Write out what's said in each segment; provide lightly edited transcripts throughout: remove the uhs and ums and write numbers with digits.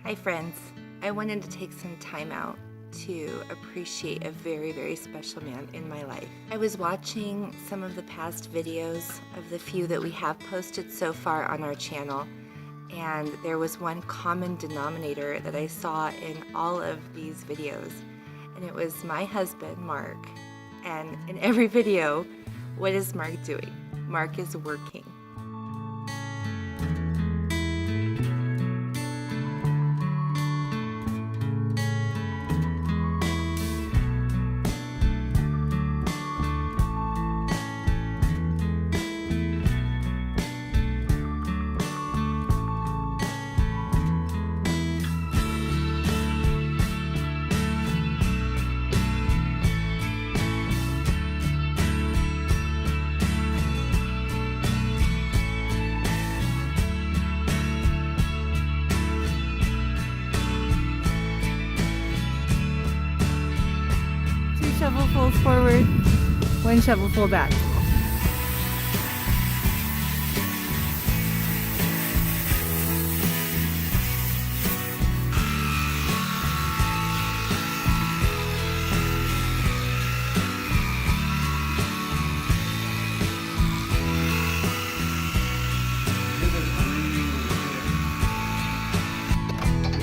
Hi friends, I wanted to take some time out to appreciate a very, very special man in my life. I was watching some of the past videos of the few that we have posted so far on our channel, and there was one common denominator that I saw in all of these videos, and it was my husband, Mark. And in every video, what is Mark doing? Mark is working. Shovelfuls forward, one shovelful back.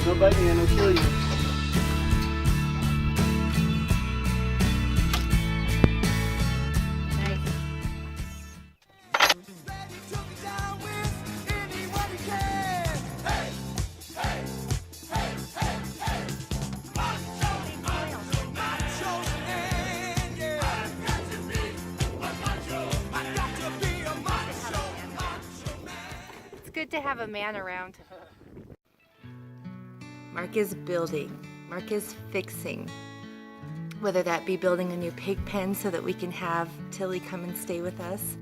Don't bite me and I'll kill you. Good to have a man around. Mark is building, Mark is fixing, whether that be building a new pig pen so that we can have Tilly come and stay with us.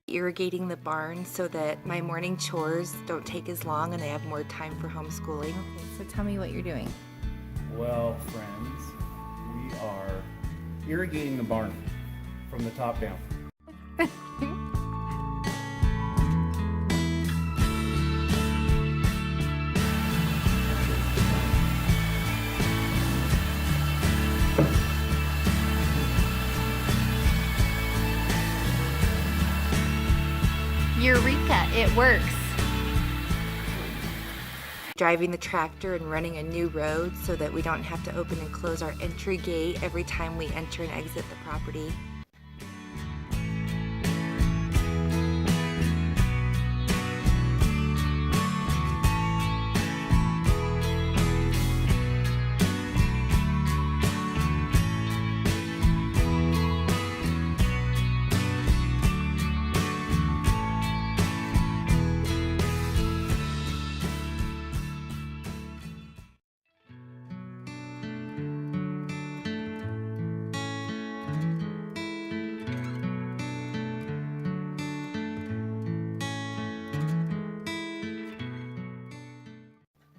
Irrigating the barn so that my morning chores don't take as long and I have more time for homeschooling. Okay, so tell me what you're doing. Well, friends, we are irrigating the barn from the top down. Eureka, it works. Driving the tractor and running a new road so that we don't have to open and close our entry gate every time we enter and exit the property.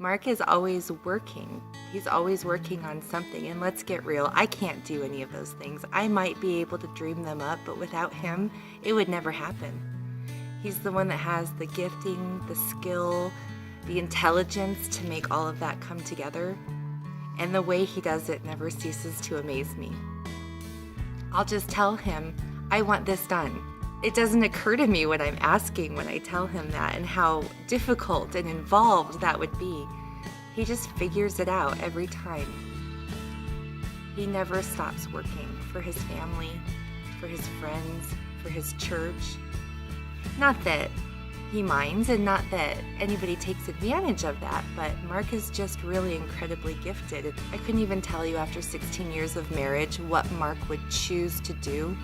Mark is always working. He's always working on something, and let's get real, I can't do any of those things. I might be able to dream them up, but without him, it would never happen. He's the one that has the gifting, the skill, the intelligence to make all of that come together, and the way he does it never ceases to amaze me. I'll just tell him, I want this done. It doesn't occur to me what I'm asking when I tell him that and how difficult and involved that would be. He just figures it out every time. He never stops working for his family, for his friends, for his church. Not that he minds and not that anybody takes advantage of that, but Mark is just really incredibly gifted. I couldn't even tell you after 16 years of marriage what Mark would choose to do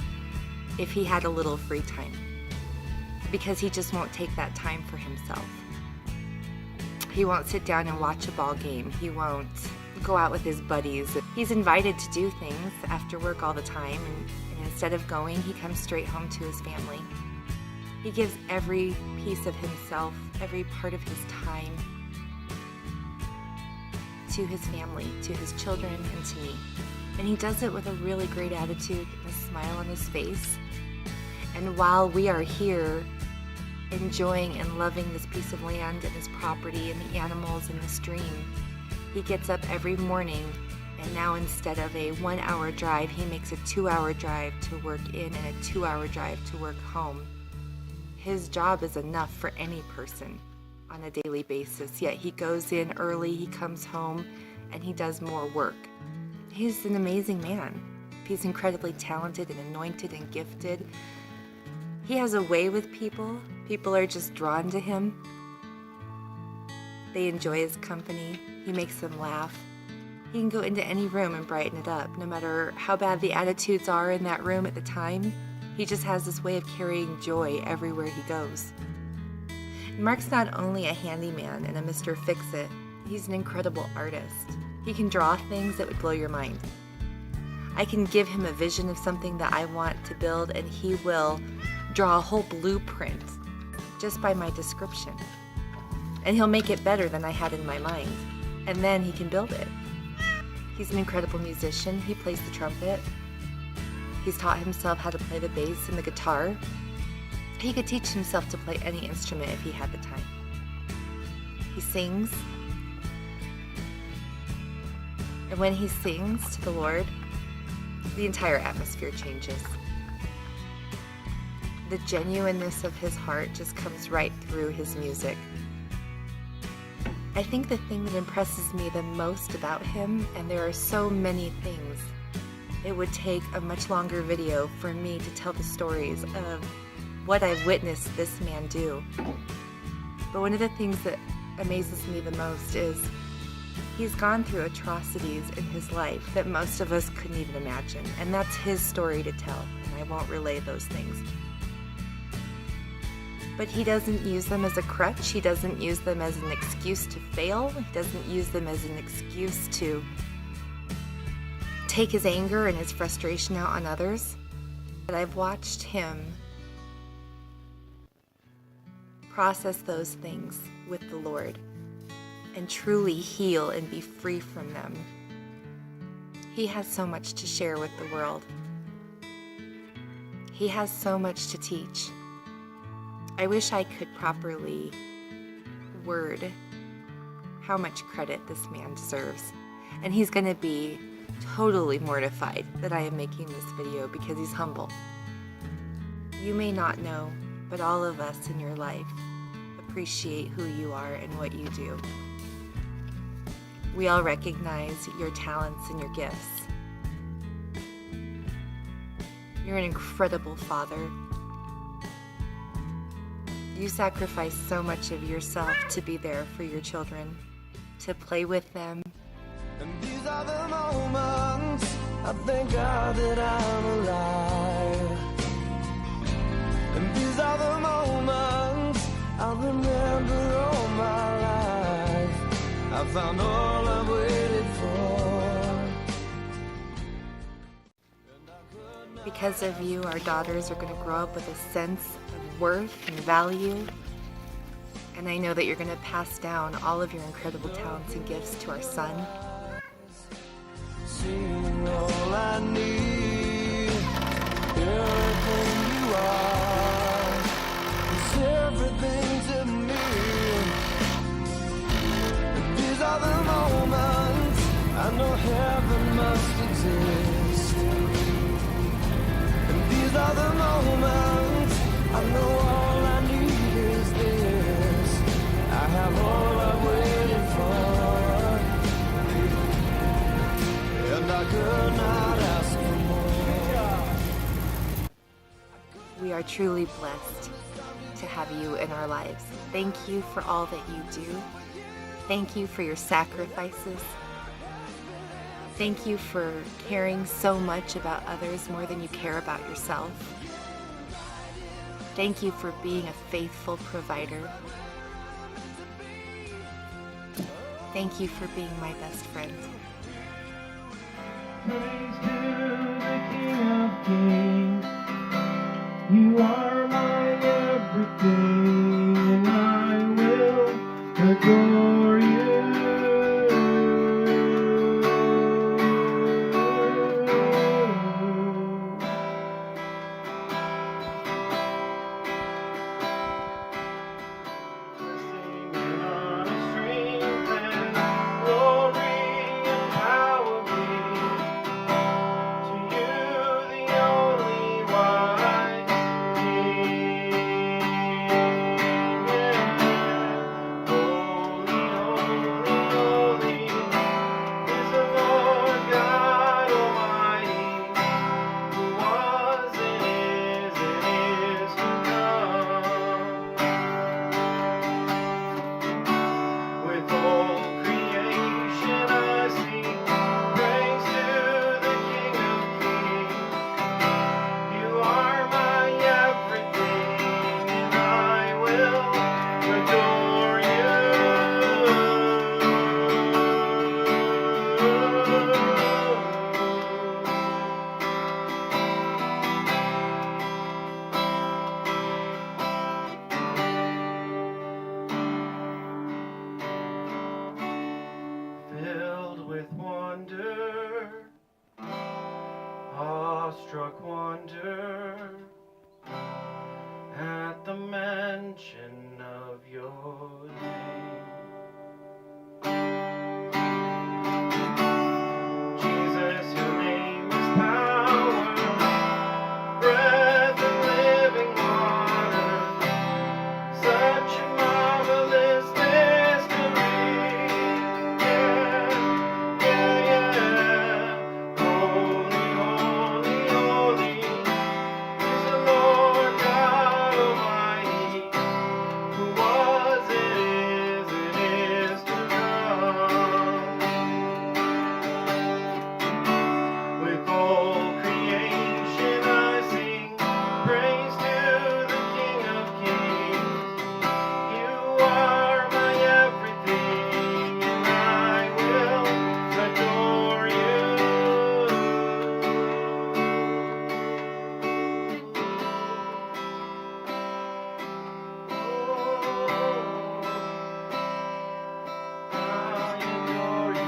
if he had a little free time, because he just won't take that time for himself. He won't sit down and watch a ball game. He won't go out with his buddies. He's invited to do things after work all the time, and instead of going, he comes straight home to his family. He gives every piece of himself, every part of his time to his family, to his children, and to me. And he does it with a really great attitude and a smile on his face. And while we are here enjoying and loving this piece of land and his property and the animals and the stream, he gets up every morning, and now instead of a 1-hour drive, he makes a 2-hour drive to work in and a 2-hour drive to work home. His job is enough for any person on a daily basis, yet he goes in early, he comes home, and he does more work. He's an amazing man. He's incredibly talented and anointed and gifted. He has a way with people. People are just drawn to him. They enjoy his company. He makes them laugh. He can go into any room and brighten it up, no matter how bad the attitudes are in that room at the time. He just has this way of carrying joy everywhere he goes. Mark's not only a handyman and a Mr. Fix-It, he's an incredible artist. He can draw things that would blow your mind. I can give him a vision of something that I want to build, and he will draw a whole blueprint just by my description. And he'll make it better than I had in my mind. And then he can build it. He's an incredible musician. He plays the trumpet. He's taught himself how to play the bass and the guitar. He could teach himself to play any instrument if he had the time. He sings. And when he sings to the Lord, the entire atmosphere changes. The genuineness of his heart just comes right through his music. I think the thing that impresses me the most about him, and there are so many things, it would take a much longer video for me to tell the stories of what I've witnessed this man do. But one of the things that amazes me the most is he's gone through atrocities in his life that most of us couldn't even imagine. And that's his story to tell, and I won't relay those things. But he doesn't use them as a crutch. He doesn't use them as an excuse to fail. He doesn't use them as an excuse to take his anger and his frustration out on others. But I've watched him process those things with the Lord and truly heal and be free from them. He has so much to share with the world. He has so much to teach. I wish I could properly word how much credit this man deserves. And he's going to be totally mortified that I am making this video because he's humble. You may not know, but all of us in your life appreciate who you are and what you do. We all recognize your talents and your gifts. You're an incredible father. You sacrifice so much of yourself to be there for your children, to play with them. And these are the moments I thank God that I'm alive. And these are the moments I'll remember all my life. I found all I've waited for. Because of you, our daughters are going to grow up with a sense of worth and value. And I know that you're going to pass down all of your incredible talents and gifts to our son. Seeing all I need, everything you are, it's everything to me. And these are the moments I know heaven must exist. And these are the moments I know all I need is this. I have all I've waited for. And I could not ask for more. We are truly blessed to have you in our lives. Thank you for all that you do. Thank you for your sacrifices. Thank you for caring so much about others more than you care about yourself. Thank you for being a faithful provider. Thank you for being my best friend. Praise to the King of Kings. You are my everything. adore you. Singing on a string and glory and power be to you, the only wise King. Holy, holy, holy is the Lord God Almighty, who was and is to come. With all creation I sing praise to the King of Kings. You are my everything, and I will adore you. Filled with wonder, awestruck wonder, at the mention of your name. Jesus, your name is power, breath and living water, such a marvelous mystery. Yeah, yeah, yeah. Holy, holy, holy is the Lord God Almighty, who was and is to come. With all creation I sing praise to the King of Kings. You are my everything, and I will adore you. I adore you.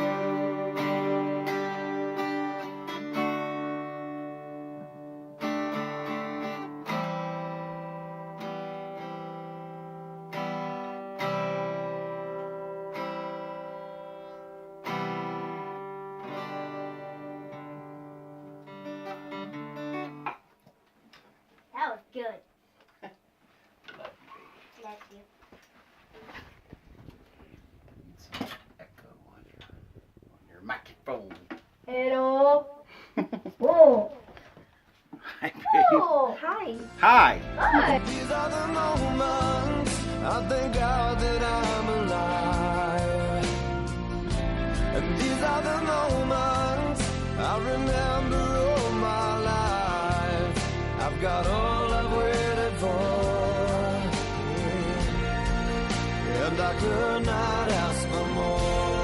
That was good. Love you. Some echo on your microphone. Hello. Whoa. Hi, babe. Oh. Hi. Hi. Hi. These are the moments I thank God that I'm alive. And these are the moments I remember all my life. I've got all I've waited for, and I could not ask for more.